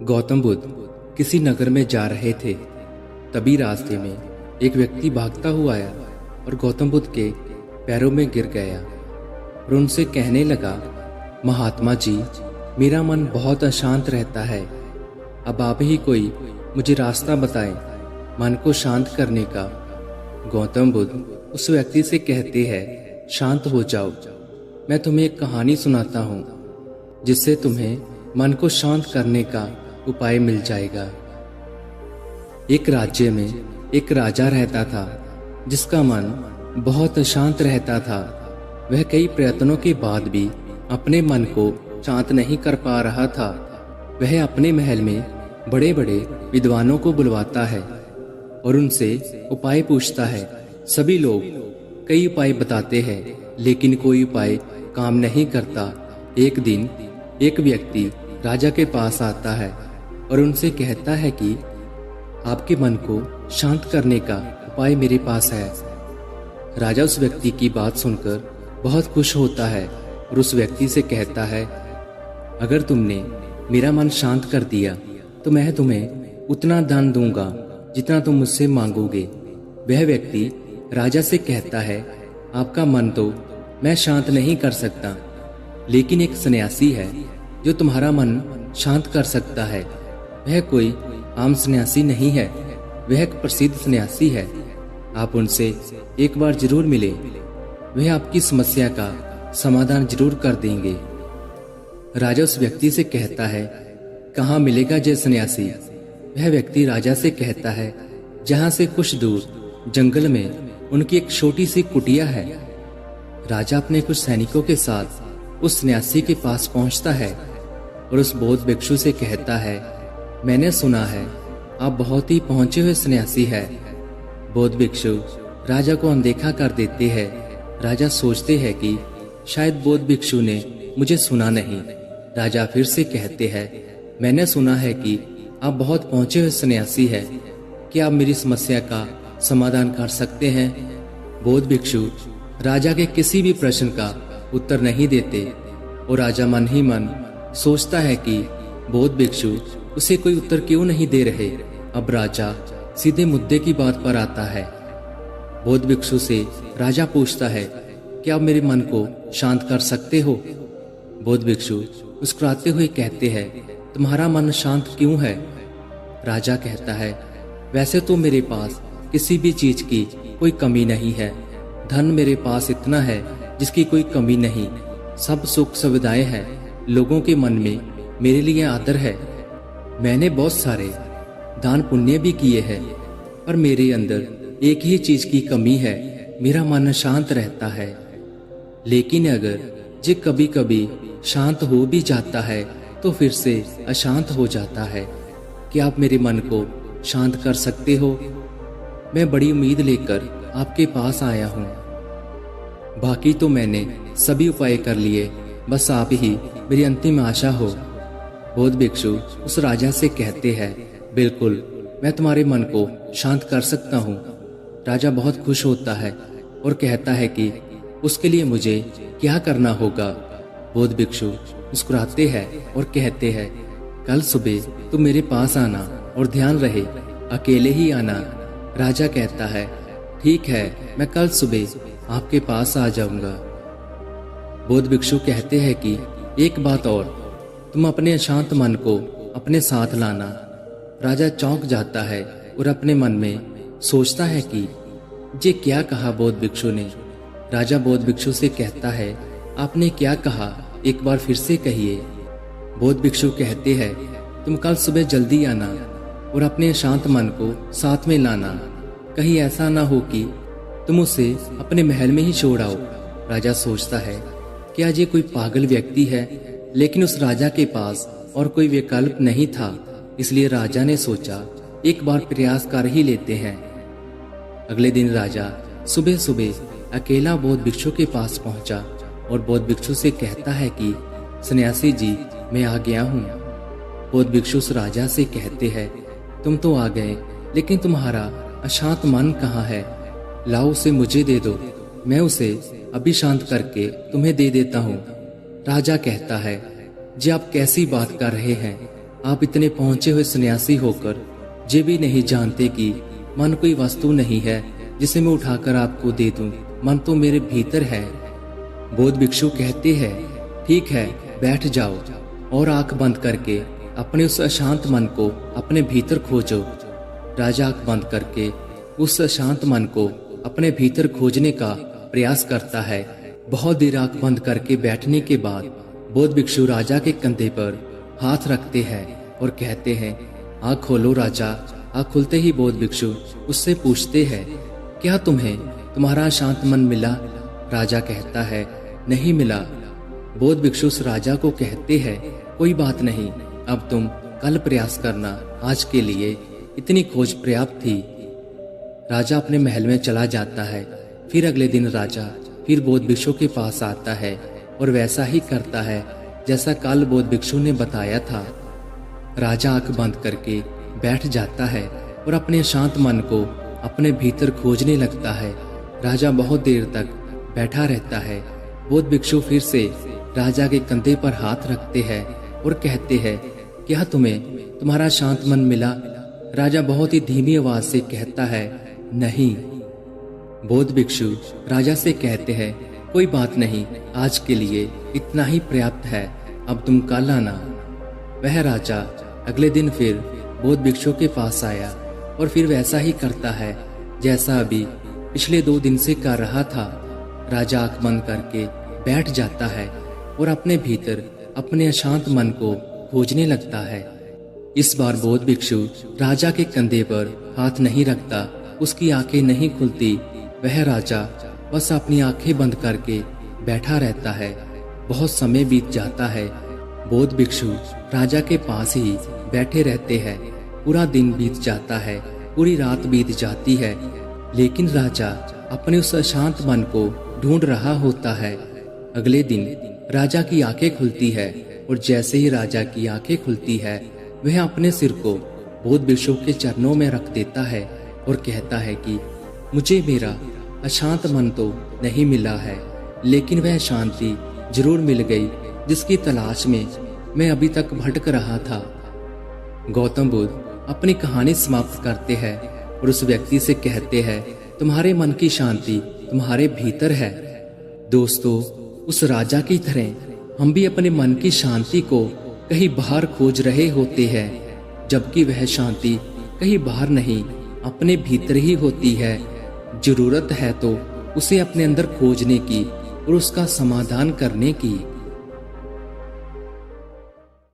गौतम बुद्ध किसी नगर में जा रहे थे। तभी रास्ते में एक व्यक्ति भागता हुआ आया और गौतम बुद्ध के पैरों में गिर गया और उनसे कहने लगा, महात्मा जी, मेरा मन बहुत अशांत रहता है। अब आप ही कोई मुझे रास्ता बताएं मन को शांत करने का। गौतम बुद्ध उस व्यक्ति से कहते हैं, शांत हो जाओ, मैं तुम्हें एक कहानी सुनाता हूँ जिससे तुम्हें मन को शांत करने का उपाय मिल जाएगा। एक राज्य में एक राजा रहता था जिसका मन बहुत अशांत रहता था। वह कई प्रयत्नों के बाद भी अपने मन को शांत नहीं कर पा रहा था। वह अपने महल में बड़े बड़े विद्वानों को बुलवाता है और उनसे उपाय पूछता है। सभी लोग कई उपाय बताते हैं लेकिन कोई उपाय काम नहीं करता। एक दिन एक व्यक्ति राजा के पास आता है और उनसे कहता है कि आपके मन को शांत करने का उपाय मेरे पास है। राजा उस व्यक्ति की बात सुनकर बहुत खुश होता है और उस व्यक्ति से कहता है, अगर तुमने मेरा मन शांत कर दिया तो मैं तुम्हें उतना दान दूंगा जितना तुम मुझसे मांगोगे। वह व्यक्ति राजा से कहता है, आपका मन तो मैं शांत नहीं कर सकता, लेकिन एक सन्यासी है जो तुम्हारा मन शांत कर सकता है। वह कोई आम सन्यासी नहीं है, वह एक प्रसिद्ध सन्यासी है। आप उनसे एक बार जरूर मिले, वह आपकी समस्या का समाधान जरूर कर देंगे। राजा उस व्यक्ति से कहता है, कहाँ मिलेगा ये सन्यासी? वह व्यक्ति राजा से कहता है, जहाँ से कुछ दूर जंगल में उनकी एक छोटी सी कुटिया है। राजा अपने कुछ सैनिकों के साथ उस सन्यासी के पास पहुंचता है और उस बौद्ध भिक्षु से कहता है, मैंने सुना है आप बहुत ही पहुंचे हुए सन्यासी है। बौद्ध भिक्षु राजा को अनदेखा कर देते हैं। राजा सोचते हैं कि शायद बौद्ध भिक्षु ने मुझे सुना नहीं। राजा फिर से कहते हैं, मैंने सुना है कि आप बहुत पहुंचे हुए सन्यासी है, क्या आप मेरी समस्या का समाधान कर सकते हैं? बौद्ध भिक्षु राजा के किसी भी प्रश्न का उत्तर नहीं देते और राजा मन ही मन सोचता है कि बौद्ध भिक्षु उसे कोई उत्तर क्यों नहीं दे रहे। अब राजा सीधे मुद्दे की बात पर आता है। बौद्ध भिक्षु से राजा पूछता है, क्या आप मेरे मन को शांत कर सकते हो? बौद्ध भिक्षु मुस्कुराते हुए कहते हैं, तुम्हारा मन शांत क्यों है? राजा कहता है, वैसे तो मेरे पास किसी भी चीज की कोई कमी नहीं है। धन मेरे पास इतना है जिसकी कोई कमी नहीं। सब सुख सुविधाएं हैं। लोगों के मन में मेरे लिए आदर है। मैंने बहुत सारे दान पुण्य भी किए हैं, पर मेरे अंदर एक ही चीज की कमी है, मेरा मन शांत रहता है। लेकिन अगर ये कभी कभी शांत हो भी जाता है तो फिर से अशांत हो जाता है। क्या आप मेरे मन को शांत कर सकते हो? मैं बड़ी उम्मीद लेकर आपके पास आया हूँ। बाकी तो मैंने सभी उपाय कर लिए, बस आप ही मेरी अंतिम आशा हो। बौद्ध भिक्षु उस राजा से कहते हैं, बिल्कुल, मैं तुम्हारे मन को शांत कर सकता हूँ। राजा बहुत खुश होता है और कहता है कि उसके लिए मुझे क्या करना होगा। बौद्ध भिक्षु मुस्कुराते हैं और कहते हैं, कल सुबह तुम मेरे पास आना और ध्यान रहे अकेले ही आना। राजा कहता है, ठीक है, मैं कल सुबह आपके पास आ जाऊंगा। बौद्ध भिक्षु कहते हैं कि एक बात और, तुम अपने अशांत मन को अपने साथ लाना। राजा चौंक जाता है और अपने मन में सोचता है कि ये क्या कहा बौद्ध भिक्षु ने। राजा बौद्ध भिक्षु से कहता है, आपने क्या कहा, एक बार फिर से कहिए। बौद्ध भिक्षु कहते हैं, तुम कल सुबह जल्दी आना और अपने अशांत मन को साथ में लाना। कहीं ऐसा ना हो कि तुम उसे अपने महल में ही छोड़ आओ। राजा सोचता है, क्या ये कोई पागल व्यक्ति है? लेकिन उस राजा के पास और कोई विकल्प नहीं था, इसलिए राजा ने सोचा एक बार प्रयास कर ही लेते हैं। अगले दिन राजा सुबह सुबह अकेला बौद्ध भिक्षु के पास पहुंचा और बौद्ध भिक्षु से कहता है कि सन्यासी जी, मैं आ गया हूँ। बौद्ध भिक्षु उस राजा से कहते हैं, तुम तो आ गए, लेकिन तुम्हारा अशांत मन कहाँ है? लाओ उसे मुझे दे दो, मैं उसे अभी शांत करके तुम्हें दे देता हूँ। राजा कहता है, जी आप कैसी बात कर रहे हैं? आप इतने पहुंचे हुए सन्यासी होकर ये भी नहीं जानते कि मन कोई वस्तु नहीं है जिसे मैं उठाकर आपको दे दूं। मन तो मेरे भीतर है। बौद्ध भिक्षु कहते हैं, ठीक है, बैठ जाओ और आंख बंद करके अपने उस अशांत मन को अपने भीतर खोजो। राजा आंख बंद करके उस अशांत मन को अपने भीतर खोजने का प्रयास करता है। बहुत देर आंख बंद करके बैठने के बाद बौद्ध भिक्षु राजा के कंधे पर हाथ रखते हैं और कहते हैं, आंख खोलो राजा। आंख खुलते ही बौद्ध भिक्षु उससे पूछते हैं, क्या तुम्हें तुम्हारा शांत मन मिला? राजा कहता है, नहीं मिला। बौद्ध भिक्षु उस राजा को कहते हैं, कोई बात नहीं, अब तुम कल प्रयास करना, आज के लिए इतनी खोज पर्याप्त थी। राजा अपने महल में चला जाता है। फिर अगले दिन राजा फिर बौद्ध भिक्षु के पास आता है और वैसा ही करता है जैसा कल बौद्ध भिक्षु ने बताया था। राजा आंख बंद करके बैठ जाता है और अपने शांत मन को अपने भीतर खोजने लगता है। राजा बहुत देर तक बैठा रहता है। बौद्ध भिक्षु फिर से राजा के कंधे पर हाथ रखते हैं और कहते हैं, क्या तुम्हें तुम्हारा शांत मन मिला? राजा बहुत ही धीमी आवाज से कहता है, नहीं। बौद्ध भिक्षु राजा से कहते हैं, कोई बात नहीं, आज के लिए इतना ही पर्याप्त है, अब तुम कल आना। वह राजा अगले दिन फिर बौद्ध भिक्षु के पास आया और फिर वैसा ही करता है जैसा अभी पिछले 2 दिन से कर रहा था। राजा आंख बंद करके बैठ जाता है और अपने भीतर अपने अशांत मन को खोजने लगता है। इस बार बौद्ध भिक्षु राजा के कंधे पर हाथ नहीं रखता, उसकी आंखें नहीं खुलती। वह राजा बस अपनी आंखें बंद करके बैठा रहता है। बहुत समय बीत जाता है। बौद्ध भिक्षु राजा के पास ही बैठे रहते हैं। पूरा दिन बीत जाता है, पूरी रात बीत जाती है, लेकिन राजा अपने उस अशांत मन को ढूंढ रहा होता है। अगले दिन राजा की आंखें खुलती है और जैसे ही राजा की आंखें खुलती है, वह अपने सिर को बौद्ध भिक्षु के चरणों में रख देता है और कहता है कि मुझे मेरा अशांत मन तो नहीं मिला है, लेकिन वह शांति जरूर मिल गई जिसकी तलाश में मैं अभी तक भटक रहा था। गौतम बुद्ध अपनी कहानी समाप्त करते हैं और उस व्यक्ति से कहते हैं, तुम्हारे मन की शांति तुम्हारे भीतर है। दोस्तों, उस राजा की तरह हम भी अपने मन की शांति को कहीं बाहर खोज रहे होते हैं, जबकि वह शांति कहीं बाहर नहीं, अपने भीतर ही होती है। जरूरत है तो उसे अपने अंदर खोजने की और उसका समाधान करने की।